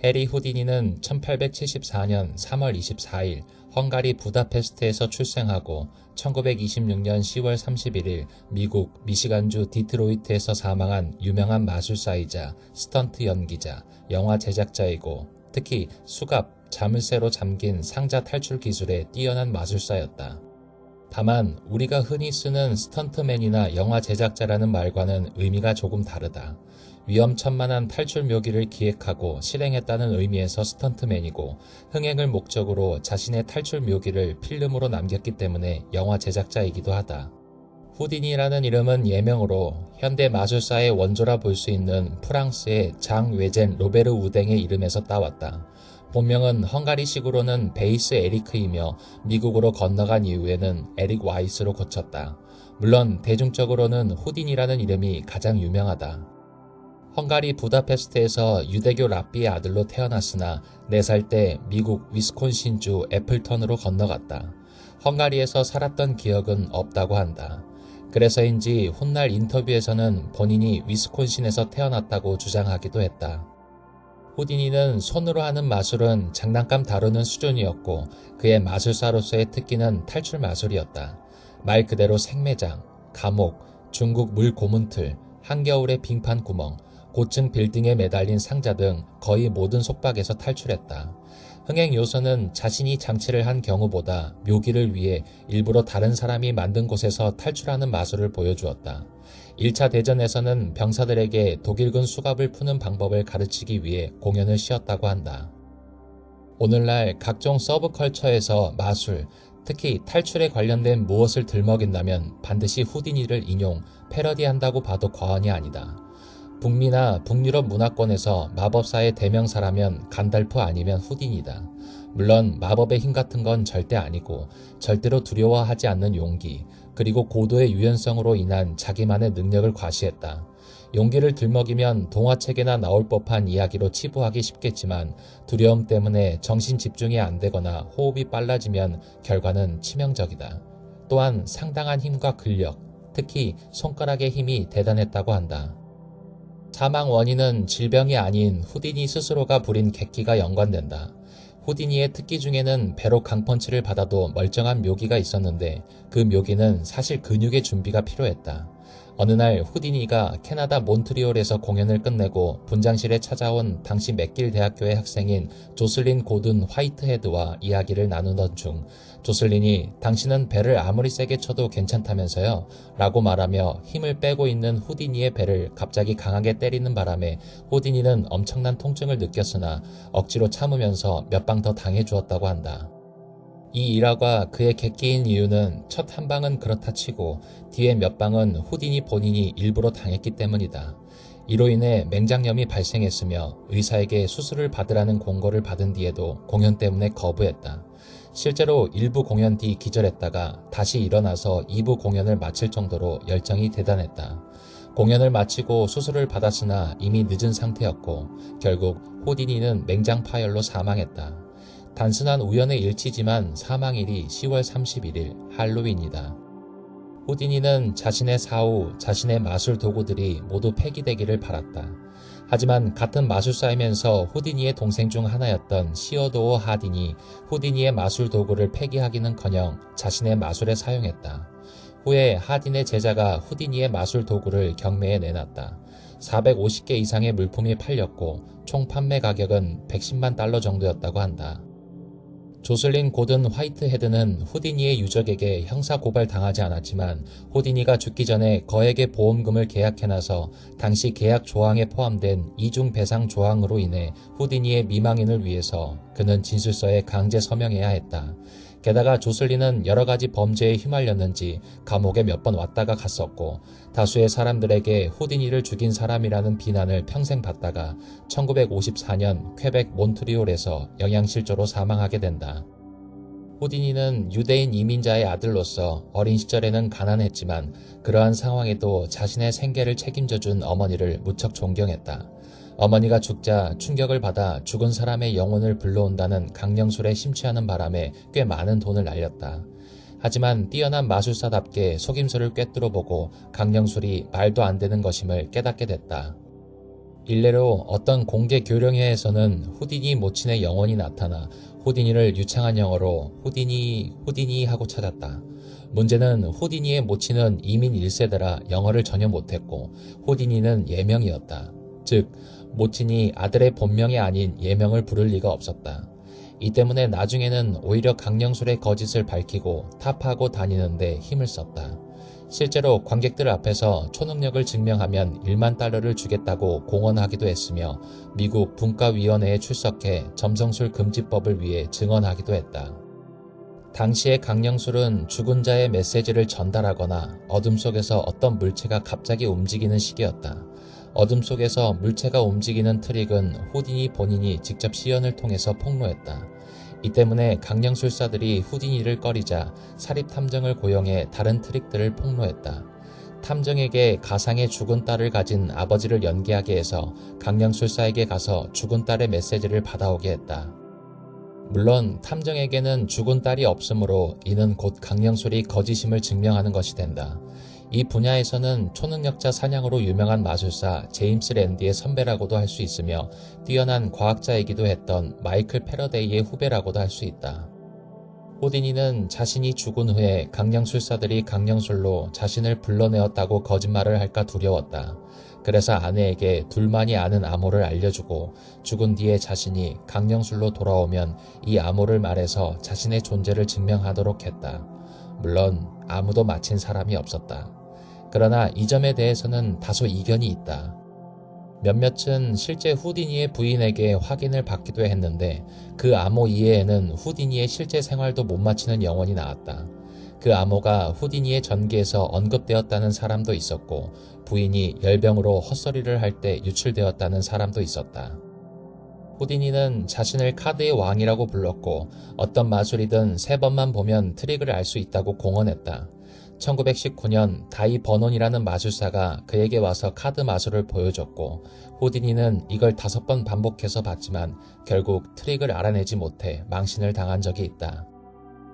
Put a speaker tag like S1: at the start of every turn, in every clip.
S1: 해리 후디니는 1874년 3월 24일 헝가리 부다페스트에서 출생하고 1926년 10월 31일 미국 미시간주 디트로이트에서 사망한 유명한 마술사이자 스턴트 연기자, 영화 제작자이고 특히 수갑, 자물쇠로 잠긴 상자 탈출 기술에 뛰어난 마술사였다. 다만 우리가 흔히 쓰는 스턴트맨이나 영화 제작자라는 말과는 의미가 조금 다르다. 위험천만한 탈출 묘기를 기획하고 실행했다는 의미에서 스턴트맨이고 흥행을 목적으로 자신의 탈출 묘기를 필름으로 남겼기 때문에 영화 제작자이기도 하다. 후디니라는 이름은 예명으로 현대 마술사의 원조라 볼 수 있는 프랑스의 장 외젠 로베르 우댕의 이름에서 따왔다. 본명은 헝가리식으로는 베이스 에리크이며 미국으로 건너간 이후에는 에릭 와이스로 고쳤다. 물론 대중적으로는 후디니라는 이름이 가장 유명하다. 헝가리 부다페스트에서 유대교 랍비의 아들로 태어났으나 4살 때 미국 위스콘신주 애플턴으로 건너갔다. 헝가리에서 살았던 기억은 없다고 한다. 그래서인지 훗날 인터뷰에서는 본인이 위스콘신에서 태어났다고 주장하기도 했다. 후디니는 손으로 하는 마술은 장난감 다루는 수준이었고 그의 마술사로서의 특기는 탈출 마술이었다. 말 그대로 생매장, 감옥, 중국 물 고문틀, 한겨울의 빙판 구멍, 고층 빌딩에 매달린 상자 등 거의 모든 속박에서 탈출했다. 흥행 요소는 자신이 장치를 한 경우보다 묘기를 위해 일부러 다른 사람이 만든 곳에서 탈출하는 마술을 보여주었다. 1차 대전에서는 병사들에게 독일군 수갑을 푸는 방법을 가르치기 위해 공연을 쉬었다고 한다. 오늘날 각종 서브컬처에서 마술, 특히 탈출에 관련된 무엇을 들먹인다면 반드시 후디니를 인용, 패러디한다고 봐도 과언이 아니다. 북미나 북유럽 문화권에서 마법사의 대명사라면 간달프 아니면 후디니다. 물론 마법의 힘 같은 건 절대 아니고 절대로 두려워하지 않는 용기, 그리고 고도의 유연성으로 인한 자기만의 능력을 과시했다. 용기를 들먹이면 동화책에나 나올 법한 이야기로 치부하기 쉽겠지만 두려움 때문에 정신 집중이 안 되거나 호흡이 빨라지면 결과는 치명적이다. 또한 상당한 힘과 근력, 특히 손가락의 힘이 대단했다고 한다. 사망 원인은 질병이 아닌 후디니 스스로가 부린 객기가 연관된다. 후디니의 특기 중에는 배로 강펀치를 받아도 멀쩡한 묘기가 있었는데 그 묘기는 사실 근육의 준비가 필요했다. 어느 날 후디니가 캐나다 몬트리올에서 공연을 끝내고 분장실에 찾아온 당시 맥길 대학교의 학생인 조슬린 고든 화이트헤드와 이야기를 나누던 중 조슬린이 당신은 배를 아무리 세게 쳐도 괜찮다면서요? 라고 말하며 힘을 빼고 있는 후디니의 배를 갑자기 강하게 때리는 바람에 후디니는 엄청난 통증을 느꼈으나 억지로 참으면서 몇 방 더 당해주었다고 한다. 이 일화가 그의 객기인 이유는 첫 한 방은 그렇다 치고 뒤에 몇 방은 후디니 본인이 일부러 당했기 때문이다. 이로 인해 맹장염이 발생했으며 의사에게 수술을 받으라는 공고를 받은 뒤에도 공연 때문에 거부했다. 실제로 1부 공연 뒤 기절했다가 다시 일어나서 2부 공연을 마칠 정도로 열정이 대단했다. 공연을 마치고 수술을 받았으나 이미 늦은 상태였고 결국 후디니는 맹장 파열로 사망했다. 단순한 우연의 일치지만 사망일이 10월 31일 할로윈이다. 후디니는 자신의 사후, 자신의 마술 도구들이 모두 폐기되기를 바랐다. 하지만 같은 마술사이면서 후디니의 동생 중 하나였던 시어도어 하딘이 후디니의 마술 도구를 폐기하기는커녕 자신의 마술에 사용했다. 후에 하딘의 제자가 후디니의 마술 도구를 경매에 내놨다. 450개 이상의 물품이 팔렸고 총 판매 가격은 110만 달러 정도였다고 한다. 조슬린 고든 화이트헤드는 후디니의 유족에게 형사고발 당하지 않았지만 후디니가 죽기 전에 거액의 보험금을 계약해놔서 당시 계약 조항에 포함된 이중 배상 조항으로 인해 후디니의 미망인을 위해서 그는 진술서에 강제 서명해야 했다. 게다가 조슬린은 여러가지 범죄에 휘말렸는지 감옥에 몇 번 왔다가 갔었고 다수의 사람들에게 후디니를 죽인 사람이라는 비난을 평생 받다가 1954년 퀘벡 몬트리올에서 영양실조로 사망하게 된다. 후디니는 유대인 이민자의 아들로서 어린 시절에는 가난했지만 그러한 상황에도 자신의 생계를 책임져준 어머니를 무척 존경했다. 어머니가 죽자 충격을 받아 죽은 사람의 영혼을 불러온다는 강령술에 심취하는 바람에 꽤 많은 돈을 날렸다. 하지만 뛰어난 마술사답게 속임수를 꿰뚫어보고 강령술이 말도 안 되는 것임을 깨닫게 됐다. 일례로 어떤 공개 교령회에서는 후디니 모친의 영혼이 나타나 후디니를 유창한 영어로 후디니 하고 찾았다. 문제는 후디니의 모친은 이민 1세대라 영어를 전혀 못했고 후디니는 예명이었다. 즉 모친이 아들의 본명이 아닌 예명을 부를 리가 없었다. 이 때문에 나중에는 오히려 강령술의 거짓을 밝히고 타파하고 다니는데 힘을 썼다. 실제로 관객들 앞에서 초능력을 증명하면 1만 달러를 주겠다고 공언하기도 했으며 미국 분과위원회에 출석해 점성술 금지법을 위해 증언하기도 했다. 당시의 강령술은 죽은 자의 메시지를 전달하거나 어둠 속에서 어떤 물체가 갑자기 움직이는 시기였다. 어둠 속에서 물체가 움직이는 트릭은 후디니 본인이 직접 시연을 통해서 폭로했다. 이 때문에 강령술사들이 후디니를 꺼리자 사립탐정을 고용해 다른 트릭들을 폭로했다. 탐정에게 가상의 죽은 딸을 가진 아버지를 연기하게 해서 강령술사에게 가서 죽은 딸의 메시지를 받아오게 했다. 물론 탐정에게는 죽은 딸이 없으므로 이는 곧 강령술이 거짓임을 증명하는 것이 된다. 이 분야에서는 초능력자 사냥으로 유명한 마술사 제임스 랜디의 선배라고도 할 수 있으며 뛰어난 과학자이기도 했던 마이클 패러데이의 후배라고도 할 수 있다. 호디니는 자신이 죽은 후에 강령술사들이 강령술로 자신을 불러내었다고 거짓말을 할까 두려웠다. 그래서 아내에게 둘만이 아는 암호를 알려주고 죽은 뒤에 자신이 강령술로 돌아오면 이 암호를 말해서 자신의 존재를 증명하도록 했다. 물론 아무도 맞힌 사람이 없었다. 그러나 이 점에 대해서는 다소 이견이 있다. 몇몇은 실제 후디니의 부인에게 확인을 받기도 했는데 그 암호 이외에는 후디니의 실제 생활도 못 맞히는 영혼이 나왔다. 그 암호가 후디니의 전기에서 언급되었다는 사람도 있었고 부인이 열병으로 헛소리를 할 때 유출되었다는 사람도 있었다. 후디니는 자신을 카드의 왕이라고 불렀고 어떤 마술이든 3번만 보면 트릭을 알 수 있다고 공언했다. 1919년 다이 버논이라는 마술사가 그에게 와서 카드 마술을 보여줬고 후디니는 이걸 5번 반복해서 봤지만 결국 트릭을 알아내지 못해 망신을 당한 적이 있다.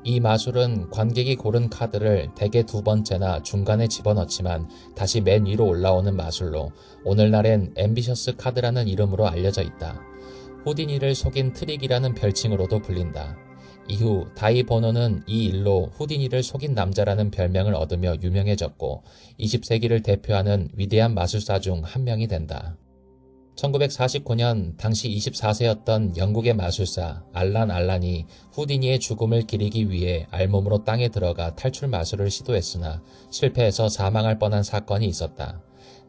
S1: 이 마술은 관객이 고른 카드를 대개 2번째나 중간에 집어넣지만 다시 맨 위로 올라오는 마술로 오늘날엔 앰비셔스 카드라는 이름으로 알려져 있다. 후디니를 속인 트릭이라는 별칭으로도 불린다. 이후 다이 버논은 이 일로 후디니를 속인 남자라는 별명을 얻으며 유명해졌고 20세기를 대표하는 위대한 마술사 중 한 명이 된다. 1949년 당시 24세였던 영국의 마술사 알란이 후디니의 죽음을 기리기 위해 알몸으로 땅에 들어가 탈출 마술을 시도했으나 실패해서 사망할 뻔한 사건이 있었다.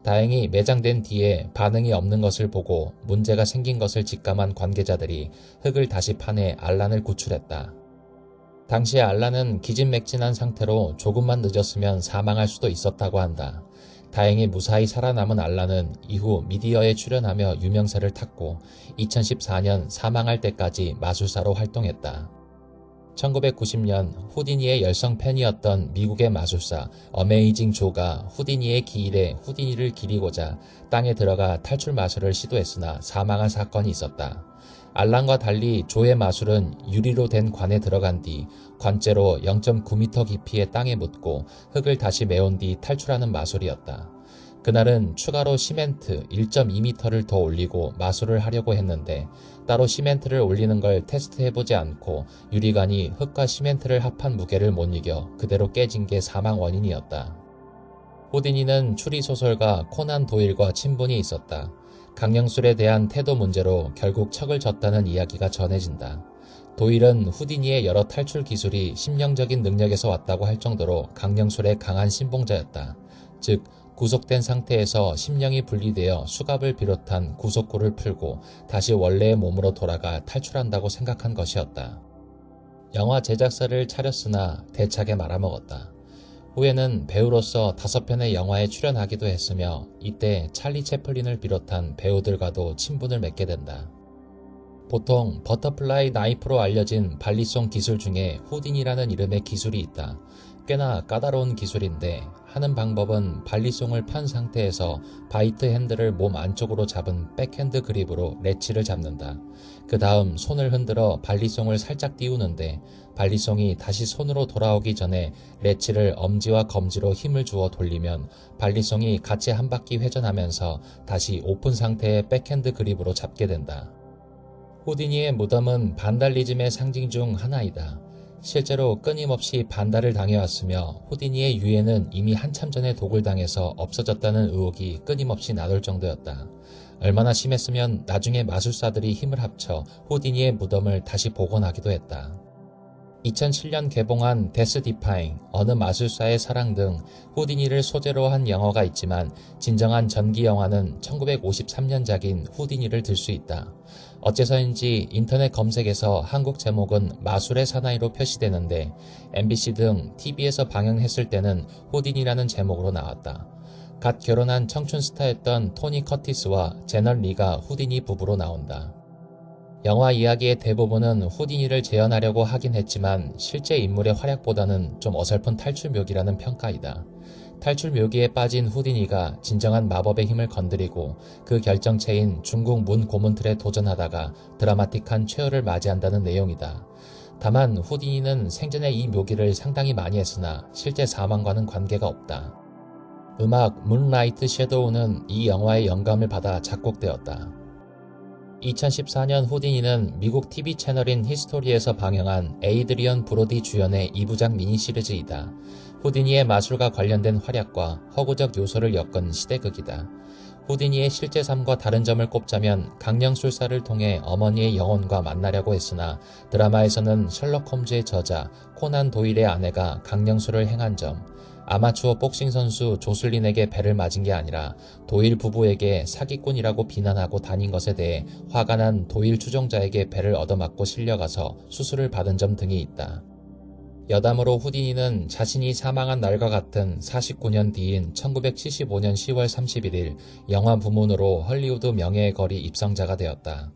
S1: 다행히 매장된 뒤에 반응이 없는 것을 보고 문제가 생긴 것을 직감한 관계자들이 흙을 다시 파내 알란을 구출했다. 당시 알란은 기진맥진한 상태로 조금만 늦었으면 사망할 수도 있었다고 한다. 다행히 무사히 살아남은 알란은 이후 미디어에 출연하며 유명세를 탔고 2014년 사망할 때까지 마술사로 활동했다. 1990년 후디니의 열성 팬이었던 미국의 마술사 어메이징 조가 후디니의 기일에 후디니를 기리고자 땅에 들어가 탈출 마술을 시도했으나 사망한 사건이 있었다. 알란과 달리 조의 마술은 유리로 된 관에 들어간 뒤 관째로 0.9m 깊이의 땅에 묻고 흙을 다시 메운 뒤 탈출하는 마술이었다. 그날은 추가로 시멘트 1.2m를 더 올리고 마술을 하려고 했는데 따로 시멘트를 올리는 걸 테스트해보지 않고 유리관이 흙과 시멘트를 합한 무게를 못 이겨 그대로 깨진 게 사망 원인이었다. 호디니는 추리소설가 코난 도일과 친분이 있었다. 강령술에 대한 태도 문제로 결국 척을 졌다는 이야기가 전해진다. 도일은 후디니의 여러 탈출 기술이 심령적인 능력에서 왔다고 할 정도로 강령술의 강한 신봉자였다. 즉 구속된 상태에서 심령이 분리되어 수갑을 비롯한 구속구를 풀고 다시 원래의 몸으로 돌아가 탈출한다고 생각한 것이었다. 영화 제작사를 차렸으나 대차게 말아먹었다. 후에는 배우로서 5편의 영화에 출연하기도 했으며 이때 찰리 채플린을 비롯한 배우들과도 친분을 맺게 된다. 보통 버터플라이 나이프로 알려진 발리송 기술 중에 후딘이라는 이름의 기술이 있다. 꽤나 까다로운 기술인데 하는 방법은 발리송을 편 상태에서 바이트 핸들을 몸 안쪽으로 잡은 백핸드 그립으로 레치를 잡는다. 그 다음 손을 흔들어 발리송을 살짝 띄우는데 발리송이 다시 손으로 돌아오기 전에 레치를 엄지와 검지로 힘을 주어 돌리면 발리송이 같이 한 바퀴 회전하면서 다시 오픈 상태의 백핸드 그립으로 잡게 된다. 후디니의 무덤은 반달리즘의 상징 중 하나이다. 실제로 끊임없이 반달을 당해왔으며 후디니의 유해는 이미 한참 전에 독을 당해서 없어졌다는 의혹이 끊임없이 나돌 정도였다. 얼마나 심했으면 나중에 마술사들이 힘을 합쳐 후디니의 무덤을 다시 복원하기도 했다. 2007년 개봉한 데스 디파잉, 어느 마술사의 사랑 등 후디니를 소재로 한 영화가 있지만 진정한 전기 영화는 1953년작인 후디니를 들 수 있다. 어째서인지 인터넷 검색에서 한국 제목은 마술의 사나이로 표시되는데 MBC 등 TV에서 방영했을 때는 후디니라는 제목으로 나왔다. 갓 결혼한 청춘 스타였던 토니 커티스와 제널 리가 후디니 부부로 나온다. 영화 이야기의 대부분은 후디니를 재현하려고 하긴 했지만 실제 인물의 활약보다는 좀 어설픈 탈출 묘기라는 평가이다. 탈출 묘기에 빠진 후디니가 진정한 마법의 힘을 건드리고 그 결정체인 중국 문 고문틀에 도전하다가 드라마틱한 최후를 맞이한다는 내용이다. 다만 후디니는 생전에 이 묘기를 상당히 많이 했으나 실제 사망과는 관계가 없다. 음악 문라이트 섀도우는 이 영화의 영감을 받아 작곡되었다. 2014년 후디니는 미국 TV 채널인 히스토리에서 방영한 에이드리언 브로디 주연의 2부작 미니 시리즈이다. 후디니의 마술과 관련된 활약과 허구적 요소를 엮은 시대극이다. 후디니의 실제 삶과 다른 점을 꼽자면 강령술사를 통해 어머니의 영혼과 만나려고 했으나 드라마에서는 셜록 홈즈의 저자 코난 도일의 아내가 강령술을 행한 점, 아마추어 복싱 선수 조슬린에게 배를 맞은 게 아니라 도일 부부에게 사기꾼이라고 비난하고 다닌 것에 대해 화가 난 도일 추종자에게 배를 얻어맞고 실려가서 수술을 받은 점 등이 있다. 여담으로 후디니는 자신이 사망한 날과 같은 49년 뒤인 1975년 10월 31일 영화 부문으로 헐리우드 명예의 거리 입성자가 되었다.